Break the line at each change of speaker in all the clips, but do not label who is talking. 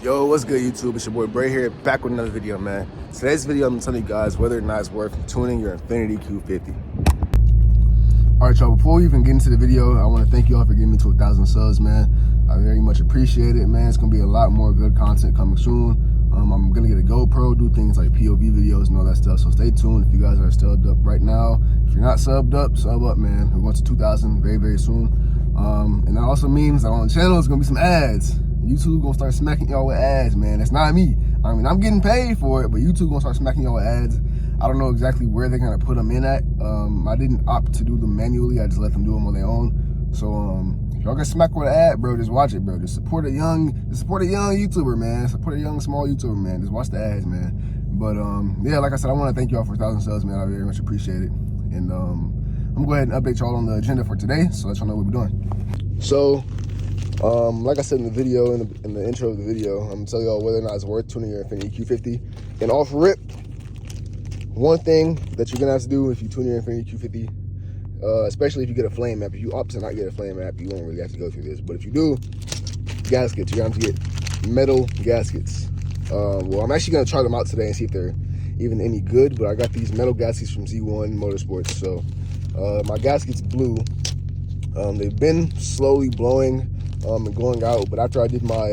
Yo, what's good, YouTube? It's your boy Bray here, back with another video, man. Today's video, I'm telling you guys whether or not it's worth tuning your Infiniti Q50. All right, y'all, before we even get into the video, I want to thank you all for getting me to 1,000 subs, man. I very much appreciate it, man. It's going to be a lot more good content coming soon. I'm going to get a GoPro, do things like POV videos and all that stuff, so stay tuned if you guys are subbed up right now. If you're not subbed up, sub up, man. We're going to 2,000 very, very soon. And that also means that on the channel, it's going to be some ads. YouTube gonna start smacking y'all with ads, man. That's not me. I mean, I'm getting paid for it, but YouTube gonna start smacking y'all with ads. I don't know exactly where they're gonna put them in at. I didn't opt to do them manually. I just let them do them on their own. So if y'all get smacked with an ad, bro, just watch it, bro. Just support a young YouTuber, man. Support a young, small YouTuber, man. Just watch the ads, man. But yeah, like I said, I want to thank y'all for 1,000 subs, man. I very much appreciate it. And I'm gonna go ahead and update y'all on the agenda for today, so let y'all know what we're doing. So. Like I said in the video, in the intro of the video, I'm gonna tell y'all whether or not it's worth tuning your Infiniti Q50. And off rip, one thing that you're gonna have to do if you tune your Infiniti Q50, especially if you get a flame map, if you opt to not get a flame map, you won't really have to go through this. But if you do, gaskets, you're gonna have to get metal gaskets. Well, I'm actually gonna try them out today and see if they're even any good, but I got these metal gaskets from Z1 Motorsports. So my gasket's blue. They've been slowly blowing and going out, but after I did my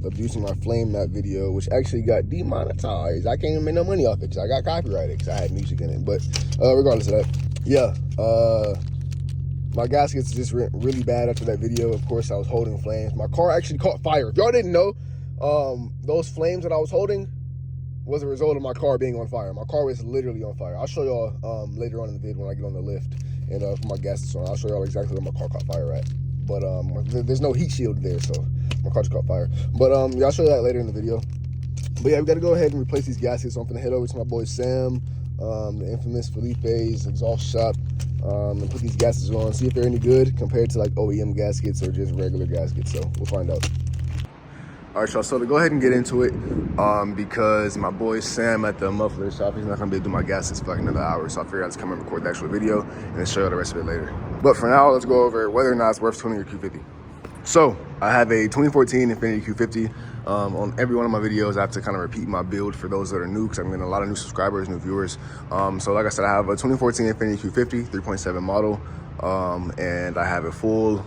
abusing my flame map video, which actually got demonetized, I can't even make no money off it because I got copyrighted because I had music in it. But regardless of that, yeah, my gaskets just went really bad after that video. Of course, I was holding flames. My car actually caught fire. If y'all didn't know, those flames that I was holding was a result of my car being on fire. My car was literally on fire. I'll show y'all later on in the video when I get on the lift and put my gaskets on. I'll show y'all exactly where my car caught fire at. But there's no heat shield there, so my car just caught fire. But yeah, I'll show you that later in the video. But yeah, we got to go ahead and replace these gaskets. So I'm gonna head over to my boy Sam, the infamous Felipe's exhaust shop, and put these gaskets on, see if they're any good compared to like OEM gaskets or just regular gaskets. So we'll find out. All right, y'all, so to go ahead and get into it, because my boy Sam at the muffler shop, he's not gonna be able to do my gaskets for like another hour, so I figured I'd just come and record the actual video and then show you the rest of it later. But for now, let's go over whether or not it's worth tuning your Q50. So I have a 2014 Infiniti Q50. On every one of my videos, I have to kind of repeat my build for those that are new, because I'm getting a lot of new subscribers, new viewers. So like I said, I have a 2014 Infiniti Q50, 3.7 model, and I have a full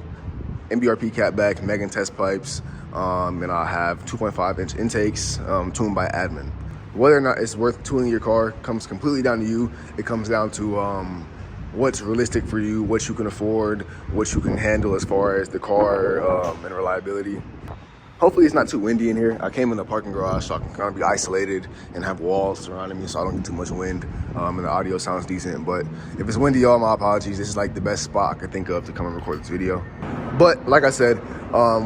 MBRP catback, Megan test pipes, and I have 2.5-inch intakes tuned by admin. Whether or not it's worth tuning your car comes completely down to you. It comes down to what's realistic for you, what you can afford, what you can handle as far as the car and reliability. Hopefully it's not too windy in here. I came in the parking garage, so I can kind of be isolated and have walls surrounding me so I don't get too much wind, and the audio sounds decent. But if it's windy, y'all, my apologies. This is like the best spot I could think of to come and record this video. But like I said,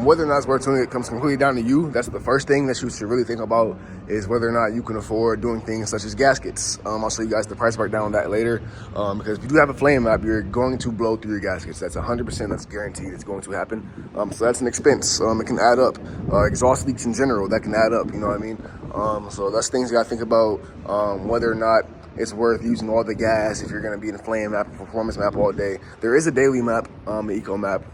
whether or not it's worth tuning it comes completely down to you. That's the first thing that you should really think about, is whether or not you can afford doing things such as gaskets. I'll show you guys the price breakdown on that later, because if you do have a flame map, you're going to blow through your gaskets. That's 100%, that's guaranteed it's going to happen. So that's an expense. It can add up. Exhaust leaks in general, that can add up, you know what I mean? So that's things you gotta think about, whether or not it's worth using all the gas if you're gonna be in a flame map, a performance map all day. There is a daily map, the eco map.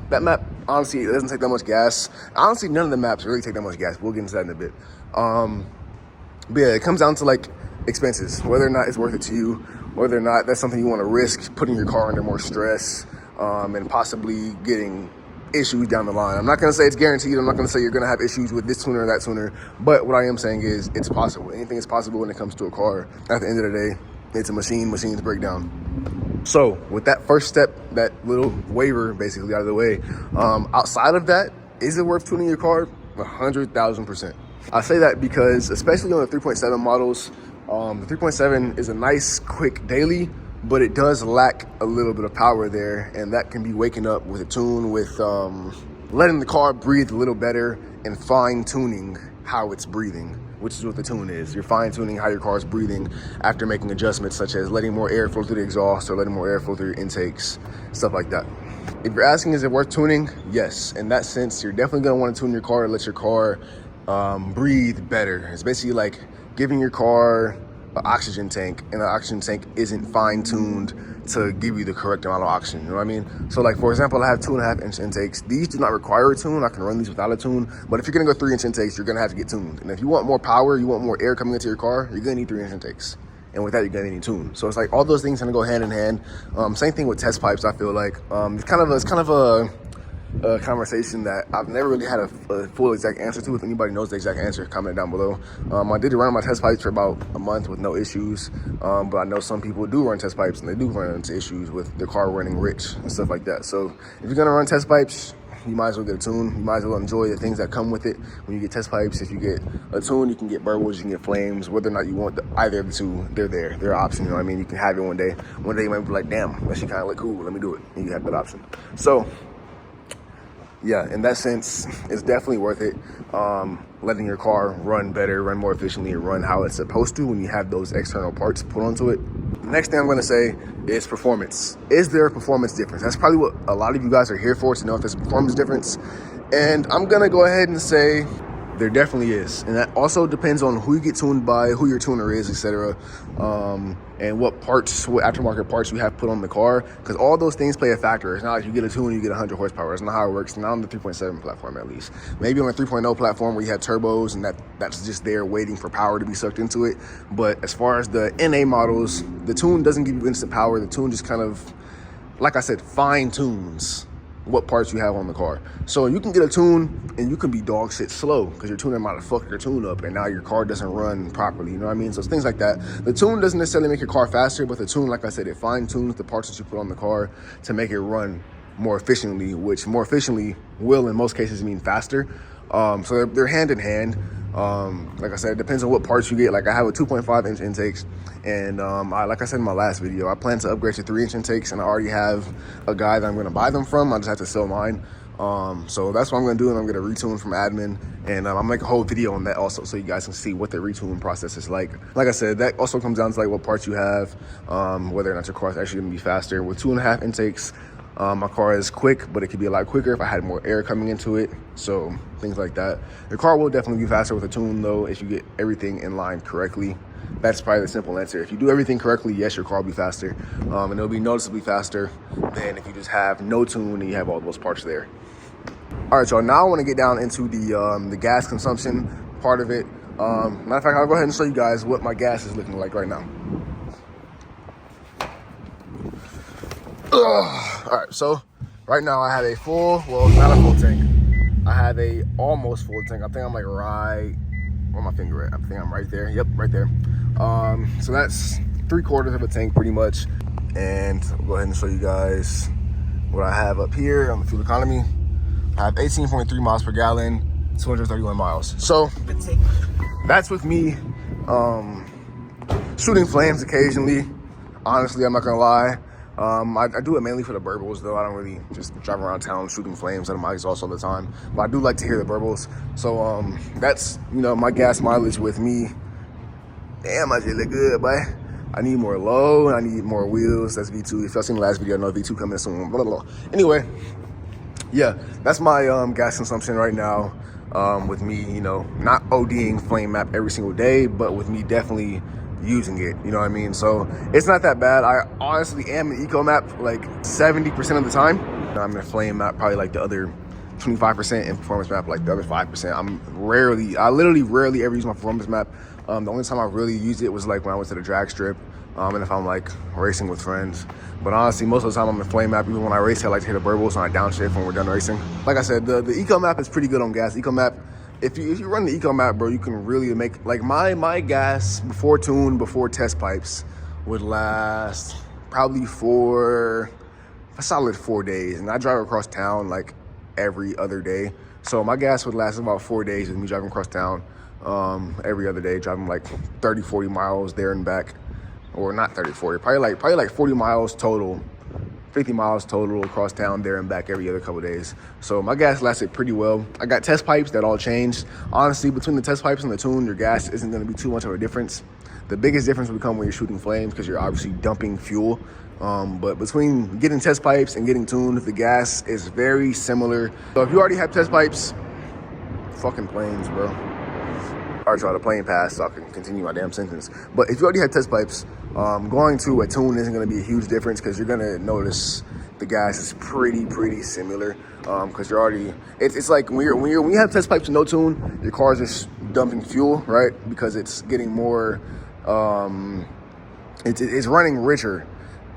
That map, honestly, it doesn't take that much gas. Honestly, none of the maps really take that much gas. We'll get into that in a bit. But yeah, it comes down to like expenses, whether or not it's worth it to you, whether or not that's something you wanna risk, putting your car under more stress, and possibly getting issues down the line. I'm not gonna say it's guaranteed. I'm not gonna say you're gonna have issues with this tuner or that tuner, but what I am saying is it's possible. Anything is possible when it comes to a car. At the end of the day, it's a machine. Machines break down. So with that first step, that little waiver basically out of the way, outside of that, is it worth tuning your car? 100,000%. I say that because, especially on the 3.7 models, the 3.7 is a nice, quick daily, but it does lack a little bit of power there, and that can be waking up with a tune, with letting the car breathe a little better and fine-tuning how it's breathing, which is what the tune is. You're fine-tuning how your car is breathing after making adjustments such as letting more air flow through the exhaust or letting more air flow through your intakes, stuff like that. If you're asking, is it worth tuning? Yes. In that sense, you're definitely gonna wanna tune your car to let your car breathe better. It's basically like giving your car an oxygen tank, and the oxygen tank isn't fine-tuned to give you the correct amount of oxygen, you know what I mean? So like, for example, I have 2.5-inch intakes. These do not require a tune. I can run these without a tune, but if you're gonna go 3-inch intakes, you're gonna have to get tuned. And if you want more power, you want more air coming into your car, you're gonna need 3-inch intakes. And with that, you're gonna need a tune. So it's like all those things kind of go hand in hand. Same thing with test pipes, I feel like. It's kind of a conversation that I've never really had a full exact answer to. If anybody knows the exact answer, comment down below. I did run my test pipes for about a month with no issues, but I know some people do run test pipes and they do run into issues with their car running rich and stuff like that. So if you're gonna run test pipes, you might as well get a tune. You might as well enjoy the things that come with it. When you get test pipes, if you get a tune, you can get burbles, you can get flames. Whether or not you want either of the two, they're there. They're an option, you know what I mean? You can have it one day. One day you might be like, damn, that shit kind of look cool. Let me do it. And you have that option. So yeah, in that sense, it's definitely worth it. Letting your car run better, run more efficiently, and run how it's supposed to when you have those external parts put onto it. The next thing I'm gonna say is performance. Is there a performance difference? That's probably what a lot of you guys are here for, to know if there's a performance difference. And I'm gonna go ahead and say there definitely is. And that also depends on who you get tuned by, who your tuner is, etc. And what parts, what aftermarket parts you have put on the car, because all those things play a factor. It's not like you get a tune, you get 100 horsepower. That's not how it works, not on the 3.7 platform at least. Maybe on the 3.0 platform where you have turbos and that's just there waiting for power to be sucked into it. But as far as the NA models, the tune doesn't give you instant power. The tune just kind of, like I said, fine tunes what parts you have on the car. So you can get a tune and you can be dog shit slow because your tuner might have fucked your tune up and now your car doesn't run properly, you know what I mean? So it's things like that. The tune doesn't necessarily make your car faster, but the tune, like I said, it fine tunes the parts that you put on the car to make it run more efficiently, which more efficiently will in most cases mean faster. So they're hand in hand. Like I said, it depends on what parts you get. Like I have a 2.5-inch intakes, and like I said in my last video, I plan to upgrade to 3-inch intakes, and I already have a guy that I'm going to buy them from. I just have to sell mine. So that's what I'm going to do, and I'm going to retune from admin, and I'll make a whole video on that also, so you guys can see what the retune process is like. Like I said, that also comes down to like what parts you have, whether or not your car is actually going to be faster. With 2.5 intakes, my car is quick, but it could be a lot quicker if I had more air coming into it. So things like that. Your car will definitely be faster with a tune though, if you get everything in line correctly. That's probably the simple answer. If you do everything correctly, yes, your car will be faster. And it'll be noticeably faster than if you just have no tune and you have all those parts there. All right, y'all, now I want to get down into the gas consumption part of it. Matter of fact, I'll go ahead and show you guys what my gas is looking like right now. All right, so right now I have a full, well, not a full tank. I have a almost full tank. I think I'm like right, where my finger at? I think I'm right there. Yep, right there. So that's 3/4 of a tank pretty much. And I'll go ahead and show you guys what I have up here on the fuel economy. I have 18.3 miles per gallon, 231 miles. So that's with me shooting flames occasionally. Honestly, I'm not gonna lie. I do it mainly for the burbles though. I don't really just drive around town shooting flames out of my exhaust all the time, but I do like to hear the burbles. So that's, you know, my gas mileage with me. Damn, I just look good, boy. I need more low, I need more wheels. That's V2. If y'all seen the last video, I know V2 coming soon, blah, blah, blah. Anyway, yeah, that's my gas consumption right now. With me, you know, not ODing flame map every single day, but with me definitely using it, you know what I mean? So it's not that bad. I honestly am an eco map like 70% of the time. I'm in a flame map probably like the other 25%, and performance map like the other 5%. I literally rarely ever use my performance map. The only time I really used it was like when I went to the drag strip, and if I'm like racing with friends. But honestly, most of the time I'm in flame map. Even when I race, I like to hit a burbles and I downshift when we're done racing. Like I said, the eco map is pretty good on gas. Eco map, if you run the eco map, bro, you can really make, like my gas before tune, before test pipes would last probably for a solid 4 days. And I drive across town like every other day. So my gas would last about 4 days with me driving across town every other day, driving like 30, 40 miles there and back. Or not 30, 40, probably like 40 miles total, 50 miles total across town there and back every other couple of days. So my gas lasted pretty well. I got test pipes that all changed. Honestly, between the test pipes and the tune, your gas isn't going to be too much of a difference. The biggest difference will come when you're shooting flames because you're obviously dumping fuel. But between getting test pipes and getting tuned, the gas is very similar. So if you already have test pipes, fucking planes, bro. All right, y'all, the plane passed, so I can continue my damn sentence. But if you already have test pipes, going to a tune isn't going to be a huge difference because you're going to notice the gas is pretty similar. Because you're already, it's like when you have test pipes and no tune, your car is just dumping fuel, right? Because it's getting more, it's running richer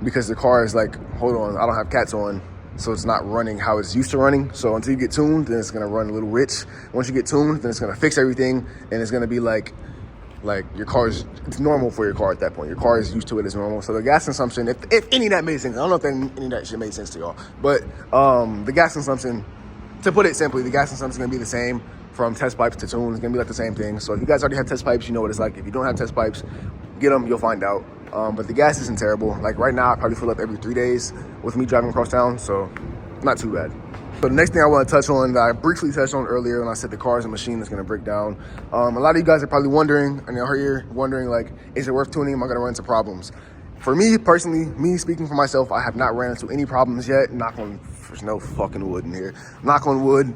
because the car is like, hold on, I don't have cats on. So it's not running how it's used to running. So until you get tuned, then it's gonna run a little rich. Once you get tuned, then it's gonna fix everything, and it's gonna be like your car's, it's normal for your car at that point. Your car is used to it as normal. So the gas consumption, if any of that made sense, I don't know if any of that shit made sense to y'all, but the gas consumption, to put it simply, the gas consumption is gonna be the same from test pipes to tune. It's gonna be like the same thing. So if you guys already have test pipes, you know what it's like. If you don't have test pipes, get them, you'll find out. But the gas isn't terrible. Like right now, I probably fill up every 3 days with me driving across town, so not too bad. So the next thing I want to touch on that I briefly touched on earlier when I said the car is a machine that's going to break down. A lot of you guys are probably wondering, and you're here wondering, like, is it worth tuning? Am I going to run into problems? For me personally, me speaking for myself, I have not ran into any problems yet. Knock on, there's no fucking wood in here. Knock on wood.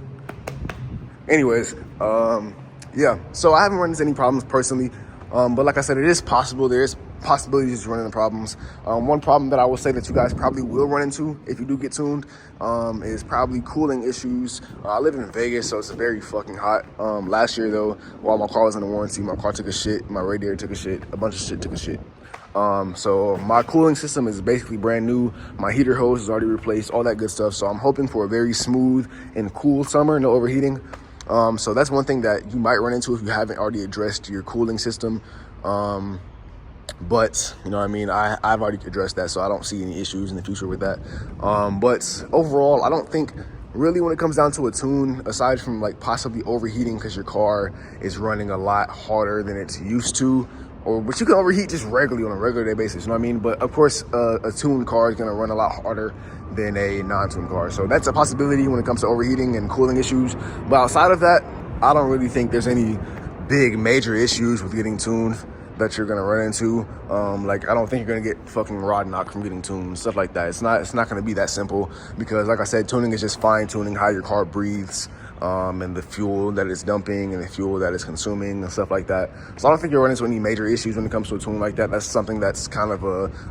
Anyways, yeah, so I haven't run into any problems personally. But like I said, it is possible. There is possibilities of running into problems. One problem that I will say that you guys probably will run into if you do get tuned is probably cooling issues. I live in Vegas, so it's very fucking hot. Last year though, while my car was under warranty, my car took a shit, my radiator took a shit, a bunch of shit took a shit. So my cooling system is basically brand new. My heater hose is already replaced, all that good stuff. So I'm hoping for a very smooth and cool summer, no overheating. So that's one thing that you might run into if you haven't already addressed your cooling system. But you know what I mean, I've already addressed that, so I don't see any issues in the future with that. But overall, I don't think really when it comes down to a tune, aside from like possibly overheating because your car is running a lot harder than it's used to, but you can overheat just regularly on a regular day basis, you know what I mean? But of course, a tuned car is gonna run a lot harder than a non-tuned car. So that's a possibility when it comes to overheating and cooling issues. But outside of that, I don't really think there's any big major issues with getting tuned that you're gonna run into. Like I don't think you're gonna get fucking rod knock from getting tuned, stuff like that. It's not gonna be that simple because like I said, tuning is just fine tuning how your car breathes, and the fuel that it's dumping and the fuel that it's consuming and stuff like that. So I don't think you'll run into any major issues when it comes to a tune like that. That's something that's kind of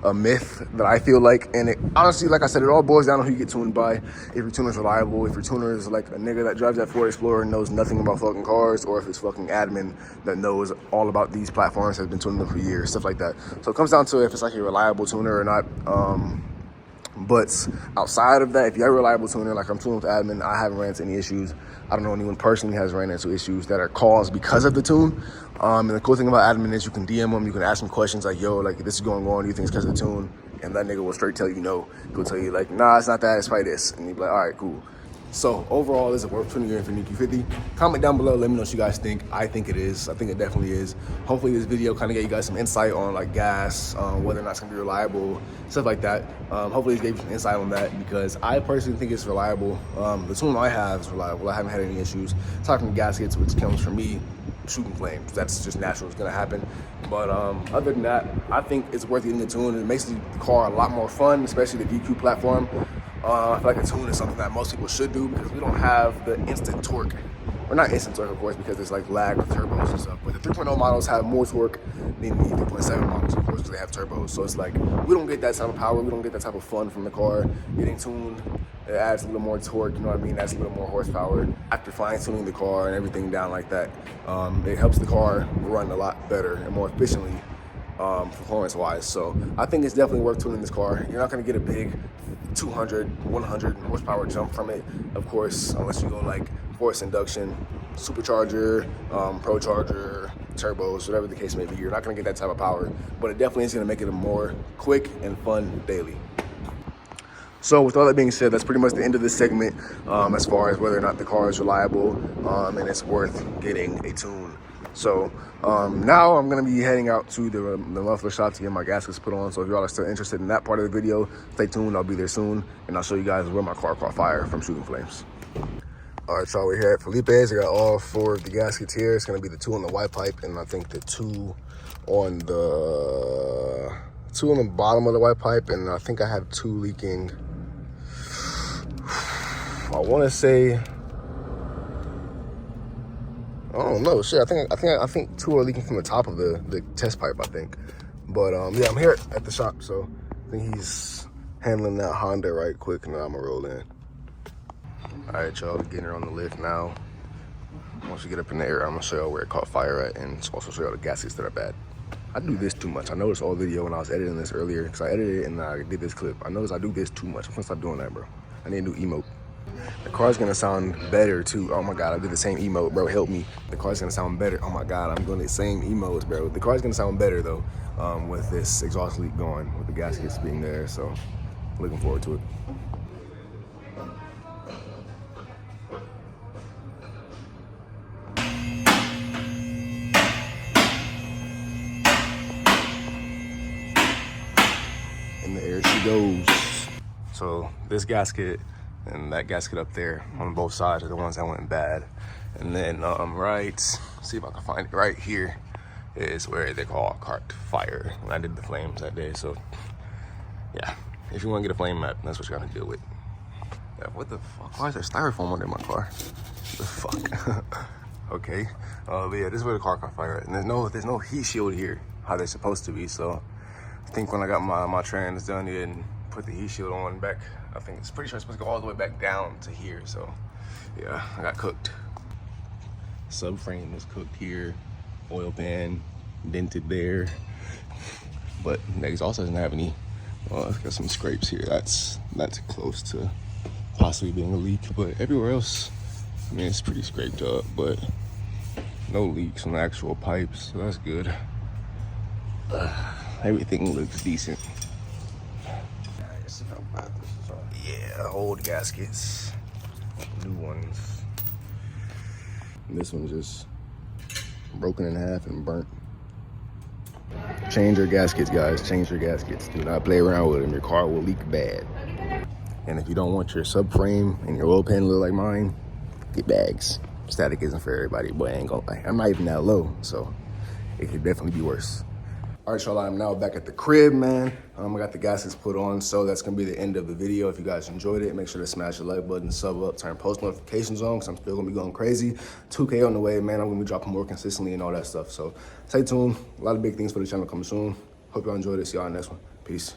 a myth that I feel like. And it honestly, like I said, it all boils down to who you get tuned by. If your tuner's reliable, if your tuner is like a nigga that drives that Ford Explorer and knows nothing about fucking cars, or if it's fucking admin that knows all about these platforms, has been tuning them for years, stuff like that. So it comes down to if it's like a reliable tuner or not. But outside of that, if you have a reliable tuner, like I'm tuning with admin, I haven't ran into any issues. I don't know anyone personally has ran into issues that are caused because of the tune. And the cool thing about admin is you can DM them, you can ask them questions like, yo, like this is going on, do you think it's because of the tune? And that nigga will straight tell you no. He'll tell you like, nah, it's not that, it's probably this. And you'll be like, all right, cool. So overall, is it worth tuning your Infiniti Q50? Comment down below, let me know what you guys think. I think it is. I think it definitely is. Hopefully this video kind of gave you guys some insight on like gas, whether or not it's gonna be reliable, stuff like that. Hopefully it gave you some insight on that because I personally think it's reliable. The tune I have is reliable. I haven't had any issues. Talking to Gaskets, which comes from me shooting flames. That's just natural, it's gonna happen. But other than that, I think it's worth getting the tune. It makes the car a lot more fun, especially the VQ platform. I feel like a tune is something that most people should do because we don't have the instant torque. Or not instant torque, of course, because there's like lag with turbos and stuff. But the 3.0 models have more torque than the 3.7 models, of course, because they have turbos. So it's like, we don't get that type of power. We don't get that type of fun from the car. Getting tuned, it adds a little more torque, you know what I mean? Adds a little more horsepower. After fine tuning the car and everything down like that, it helps the car run a lot better and more efficiently, performance-wise. So I think it's definitely worth tuning this car. You're not gonna get a big 200, 100 horsepower jump from it, of course, unless you go like forced induction, supercharger, pro charger, turbos, whatever the case may be. You're not gonna get that type of power, but it definitely is gonna make it a more quick and fun daily. So with all that being said, that's pretty much the end of this segment as far as whether or not the car is reliable and it's worth getting a tune. So now I'm gonna be heading out to the muffler shop to get my gaskets put on. So if y'all are still interested in that part of the video, stay tuned, I'll be there soon. And I'll show you guys where my car caught fire from shooting flames. All right, y'all, we're here at Felipe's. I got all 4 of the gaskets here. It's gonna be the 2 on the white pipe and I think the 2 on the bottom of the white pipe. And I think I have 2 leaking. I wanna say, don't know. Shit, I think two are leaking from the top of the test pipe, I think. But yeah, I'm here at the shop, so I think he's handling that Honda right quick, and then I'm gonna roll in. All right, y'all, getting her on the lift now. Once we get up in the air, I'm gonna show y'all where it caught fire at, and also show y'all the gaskets that are bad. I do this too much. I noticed all video when I was editing this earlier, because I edited it and I did this clip. I noticed I do this too much. I'm gonna stop doing that, bro. I need a new emote. The car's gonna sound better too. Oh my God, I did the same emote, bro, help me. The car's gonna sound better. Oh my God, I'm doing the same emotes, bro. The car's gonna sound better though, with this exhaust leak going, with the gaskets being there, so looking forward to it. In the air she goes. So this gasket and that gasket up there on both sides are the ones that went bad. And then right, see if I can find it, right here is where they call caught fire when I did the flames that day. So yeah, if you want to get a flame map, that's what you gotta deal with. Yeah, what the fuck? Why is there styrofoam under my car? The fuck? Okay. But yeah, this is where the car caught fire at. And there's no heat shield here, how they're supposed to be. So I think when I got my trans done, they didn't put the heat shield on back. I think it's pretty sure it's supposed to go all the way back down to here. So yeah, I got cooked. Subframe is cooked here. Oil pan dented there. But the exhaust doesn't have any. Well, it's got some scrapes here. That's close to possibly being a leak. But everywhere else, I mean, it's pretty scraped up. But no leaks on the actual pipes, so that's good. Everything looks decent. Yeah, old gaskets, new ones. And this one's just broken in half and burnt. Change your gaskets, guys. Change your gaskets. Do not play around with them. Your car will leak bad. And if you don't want your subframe and your oil pan to look like mine, get bags. Static isn't for everybody, but I ain't gonna lie. I'm not even that low, so it could definitely be worse. All right, y'all, I'm now back at the crib, man. I got the gaskets put on, so that's gonna be the end of the video. If you guys enjoyed it, make sure to smash the like button, sub up, turn post notifications on, because I'm still gonna be going crazy. 2K on the way, man. I'm gonna be dropping more consistently and all that stuff. So stay tuned. A lot of big things for the channel coming soon. Hope y'all enjoyed it. See y'all in the next one. Peace.